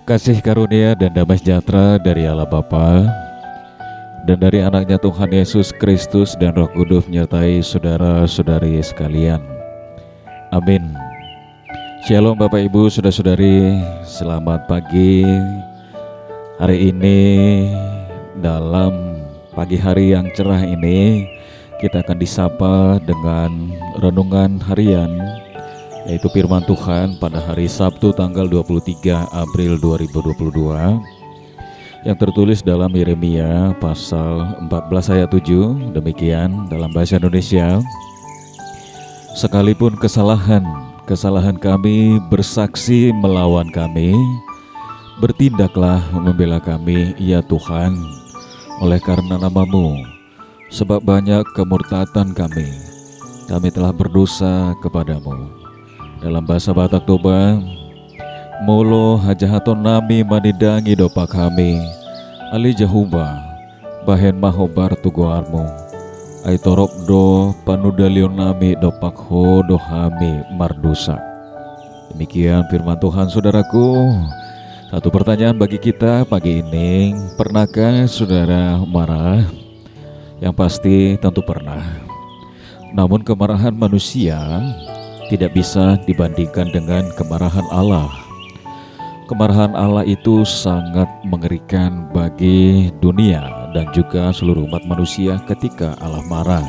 Kasih karunia dan damai sejahtera dari Allah Bapa dan dari anaknya Tuhan Yesus Kristus dan Roh Kudus menyertai saudara-saudari sekalian. Amin. Shalom Bapak Ibu, saudara-saudari, selamat pagi. Hari ini dalam pagi hari yang cerah ini kita akan disapa dengan renungan harian, yaitu firman Tuhan pada hari Sabtu tanggal 23 April 2022 yang tertulis dalam Yeremia pasal 14 ayat 7. Demikian dalam bahasa Indonesia: sekalipun kesalahan kami bersaksi melawan kami, bertindaklah membela kami, ya Tuhan, oleh karena nama-Mu, sebab banyak kemurtatan kami telah berdosa kepadamu. Dalam bahasa Batak Toba, molo hajahaton nami manidangi dopa kami, ali jahuba bahen mahobar tugoarmu, ai torop do panudalion nami dopak ho dohami mardosa. Demikian firman Tuhan, saudaraku. Satu pertanyaan bagi kita pagi ini: pernahkah saudara marah? Yang pasti tentu pernah. Namun kemarahan manusia tidak bisa dibandingkan dengan kemarahan Allah. Kemarahan Allah itu sangat mengerikan bagi dunia dan juga seluruh umat manusia ketika Allah marah.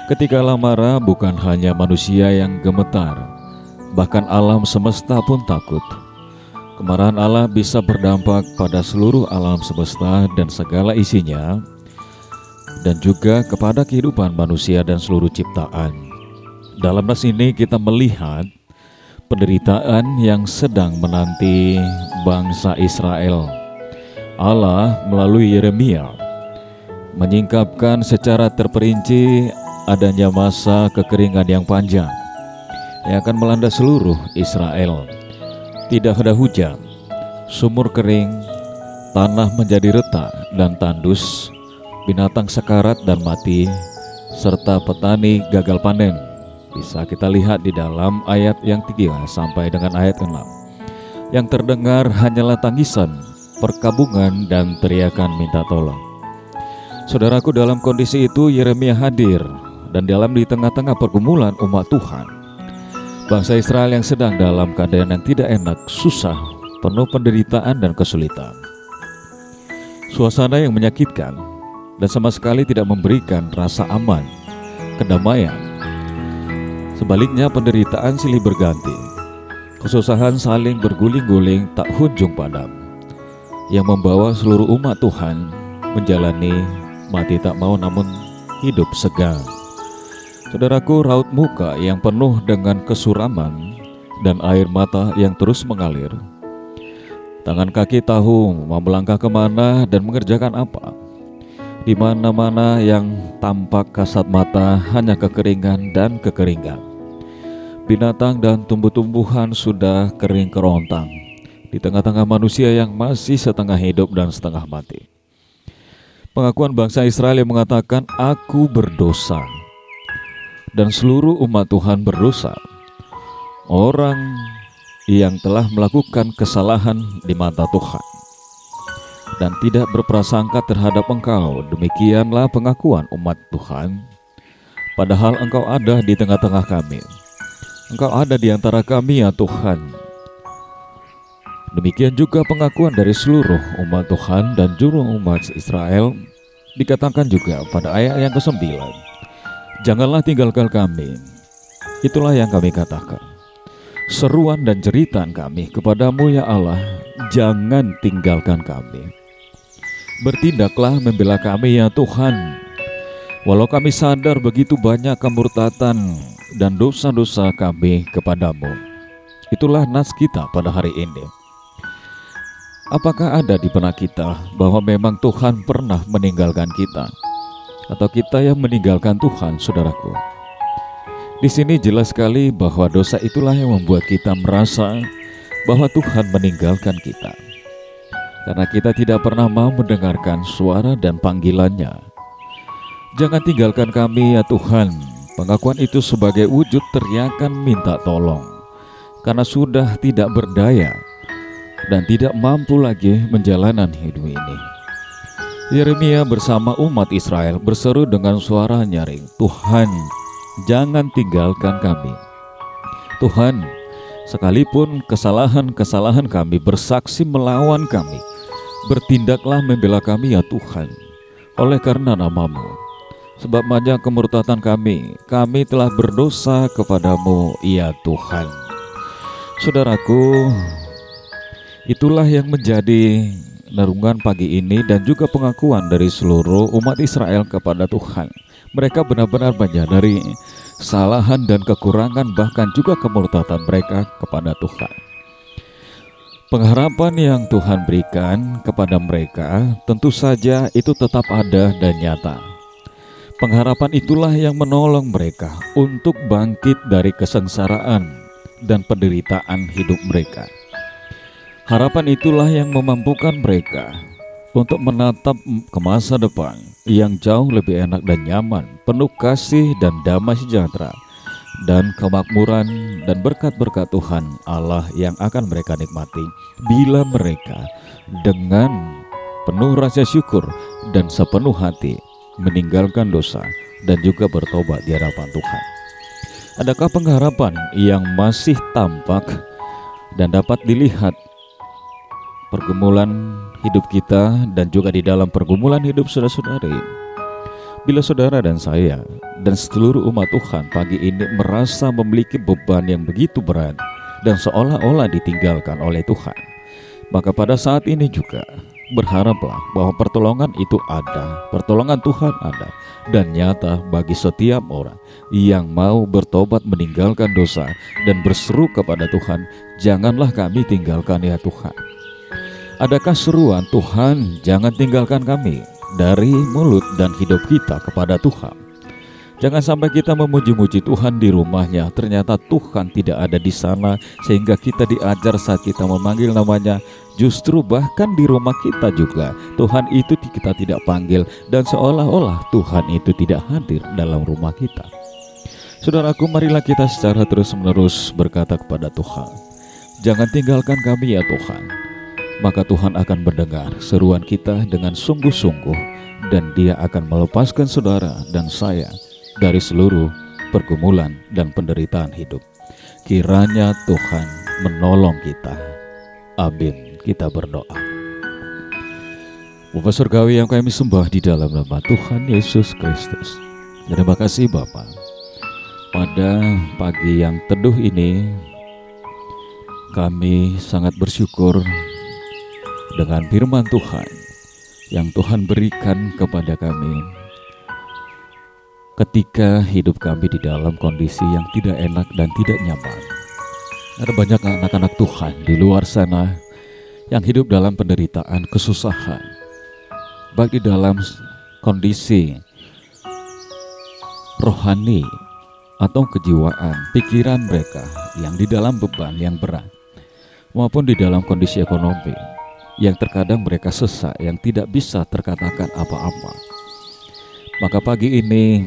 Ketika Allah marah, bukan hanya manusia yang gemetar, bahkan alam semesta pun takut. Kemarahan Allah bisa berdampak pada seluruh alam semesta dan segala isinya, dan juga kepada kehidupan manusia dan seluruh ciptaan. Dalam nas ini kita melihat penderitaan yang sedang menanti bangsa Israel. Allah melalui Yeremia menyingkapkan secara terperinci adanya masa kekeringan yang panjang yang akan melanda seluruh Israel. Tidak ada hujan, sumur kering, tanah menjadi retak dan tandus, binatang sekarat dan mati, serta petani gagal panen. Bisa kita lihat di dalam ayat yang 3 sampai dengan ayat 6. Yang terdengar hanyalah tangisan, perkabungan, dan teriakan minta tolong. Saudaraku, dalam kondisi itu Yeremia hadir, dan di tengah-tengah pergumulan umat Tuhan, bangsa Israel yang sedang dalam keadaan yang tidak enak, susah, penuh penderitaan dan kesulitan. Suasana yang menyakitkan dan sama sekali tidak memberikan rasa aman, kedamaian. Sebaliknya penderitaan silih berganti, kesusahan saling berguling-guling tak kunjung padam, yang membawa seluruh umat Tuhan menjalani mati tak mau namun hidup segan. Saudaraku, raut muka yang penuh dengan kesuraman dan air mata yang terus mengalir. Tangan kaki tahu mau melangkah kemana dan mengerjakan apa. Di mana-mana yang tampak kasat mata hanya kekeringan dan kekeringan. Binatang dan tumbuh-tumbuhan sudah kering kerontang di tengah-tengah manusia yang masih setengah hidup dan setengah mati. Pengakuan bangsa Israel yang mengatakan, "Aku berdosa," dan seluruh umat Tuhan berdosa. Orang yang telah melakukan kesalahan di mata Tuhan dan tidak berprasangka terhadap Engkau. Demikianlah pengakuan umat Tuhan. Padahal Engkau ada di tengah-tengah kami. Engkau ada di antara kami, ya Tuhan. Demikian juga pengakuan dari seluruh umat Tuhan dan juru umat Israel. Dikatakan juga pada ayat yang ke-9, "Janganlah tinggalkan kami." Itulah yang kami katakan. Seruan dan jeritan kami kepadamu, ya Allah, jangan tinggalkan kami. Bertindaklah membela kami, ya Tuhan. Walau kami sadar begitu banyak kemurtatan dan dosa-dosa kami kepadamu. Itulah nas kita pada hari ini. Apakah ada di benak kita bahwa memang Tuhan pernah meninggalkan kita, atau kita yang meninggalkan Tuhan, saudaraku? Di sini jelas sekali bahwa dosa itulah yang membuat kita merasa bahwa Tuhan meninggalkan kita, karena kita tidak pernah mau mendengarkan suara dan panggilannya. Jangan tinggalkan kami, ya Tuhan. Pengakuan itu sebagai wujud teriakan minta tolong, karena sudah tidak berdaya dan tidak mampu lagi menjalani hidup ini. Yeremia bersama umat Israel berseru dengan suara nyaring, "Tuhan, jangan tinggalkan kami. Tuhan, sekalipun kesalahan-kesalahan kami bersaksi melawan kami, bertindaklah membela kami ya Tuhan, oleh karena nama-Mu. Sebab banyak kemurtatan kami telah berdosa kepadamu ya Tuhan." Saudaraku, itulah yang menjadi renungan pagi ini dan juga pengakuan dari seluruh umat Israel kepada Tuhan. Mereka benar-benar menyadari kesalahan dan kekurangan, bahkan juga kemurtatan mereka kepada Tuhan. Pengharapan yang Tuhan berikan kepada mereka tentu saja itu tetap ada dan nyata. Pengharapan itulah yang menolong mereka untuk bangkit dari kesengsaraan dan penderitaan hidup mereka. Harapan itulah yang memampukan mereka untuk menatap ke masa depan yang jauh lebih enak dan nyaman, penuh kasih dan damai sejahtera, dan kemakmuran dan berkat-berkat Tuhan Allah yang akan mereka nikmati bila mereka dengan penuh rasa syukur dan sepenuh hati meninggalkan dosa dan juga bertobat di hadapan Tuhan. Adakah pengharapan yang masih tampak dan dapat dilihat pergumulan hidup kita dan juga di dalam pergumulan hidup saudara-saudari? Bila saudara dan saya dan seluruh umat Tuhan pagi ini merasa memiliki beban yang begitu berat dan seolah-olah ditinggalkan oleh Tuhan, maka pada saat ini juga berharaplah bahwa pertolongan itu ada, pertolongan Tuhan ada dan nyata bagi setiap orang yang mau bertobat meninggalkan dosa dan berseru kepada Tuhan, "Janganlah kami tinggalkan ya Tuhan." Adakah seruan Tuhan jangan tinggalkan kami dari mulut dan hidup kita kepada Tuhan? Jangan sampai kita memuji-muji Tuhan di rumahnya, ternyata Tuhan tidak ada di sana sehingga kita diajar saat kita memanggil namanya. Justru bahkan di rumah kita juga Tuhan itu kita tidak panggil dan seolah-olah Tuhan itu tidak hadir dalam rumah kita. Saudaraku, marilah kita secara terus-menerus berkata kepada Tuhan, "Jangan tinggalkan kami ya Tuhan." Maka Tuhan akan mendengar seruan kita dengan sungguh-sungguh dan Dia akan melepaskan saudara dan saya dari seluruh pergumulan dan penderitaan hidup. Kiranya Tuhan menolong kita. Amin. Kita berdoa. Bapa Surgawi yang kami sembah di dalam nama Tuhan Yesus Kristus, terima kasih Bapa. Pada pagi yang teduh ini kami sangat bersyukur dengan firman Tuhan yang Tuhan berikan kepada kami ketika hidup kami di dalam kondisi yang tidak enak dan tidak nyaman. Ada banyak anak-anak Tuhan di luar sana yang hidup dalam penderitaan, kesusahan, baik di dalam kondisi rohani atau kejiwaan, pikiran mereka yang di dalam beban yang berat, maupun di dalam kondisi ekonomi yang terkadang mereka sesak, yang tidak bisa terkatakan apa-apa. Maka pagi ini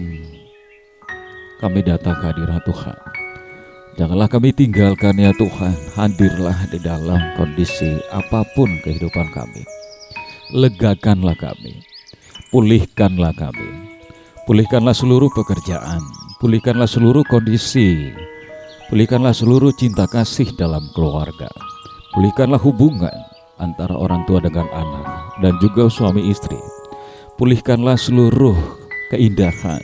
kami datang ke hadirat Tuhan. Janganlah kami tinggalkan ya Tuhan, hadirlah di dalam kondisi apapun kehidupan kami. Legakanlah kami, pulihkanlah kami, pulihkanlah seluruh pekerjaan, pulihkanlah seluruh kondisi, pulihkanlah seluruh cinta kasih dalam keluarga, pulihkanlah hubungan antara orang tua dengan anak dan juga suami istri. Pulihkanlah seluruh keindahan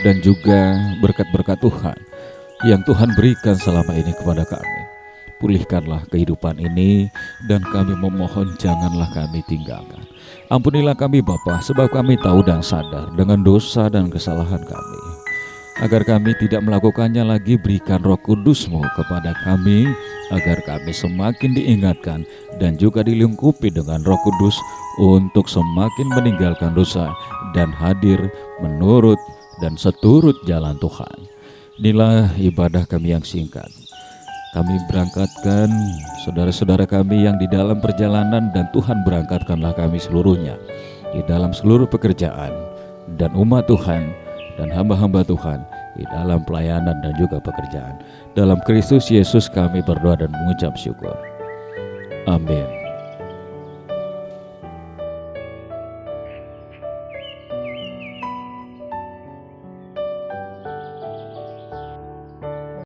dan juga berkat-berkat Tuhan yang Tuhan berikan selama ini kepada kami. Pulihkanlah kehidupan ini dan kami memohon janganlah kami tinggalkan. Ampunilah kami Bapa, sebab kami tahu dan sadar dengan dosa dan kesalahan kami. Agar kami tidak melakukannya lagi, berikan Roh Kudus-Mu kepada kami, agar kami semakin diingatkan dan juga dilingkupi dengan Roh Kudus untuk semakin meninggalkan dosa dan hadir menurut dan seturut jalan Tuhan. Inilah ibadah kami yang singkat. Kami berangkatkan saudara-saudara kami yang di dalam perjalanan, dan Tuhan berangkatkanlah kami seluruhnya di dalam seluruh pekerjaan dan umat Tuhan dan hamba-hamba Tuhan di dalam pelayanan dan juga pekerjaan. Dalam Kristus Yesus kami berdoa dan mengucap syukur. Amin.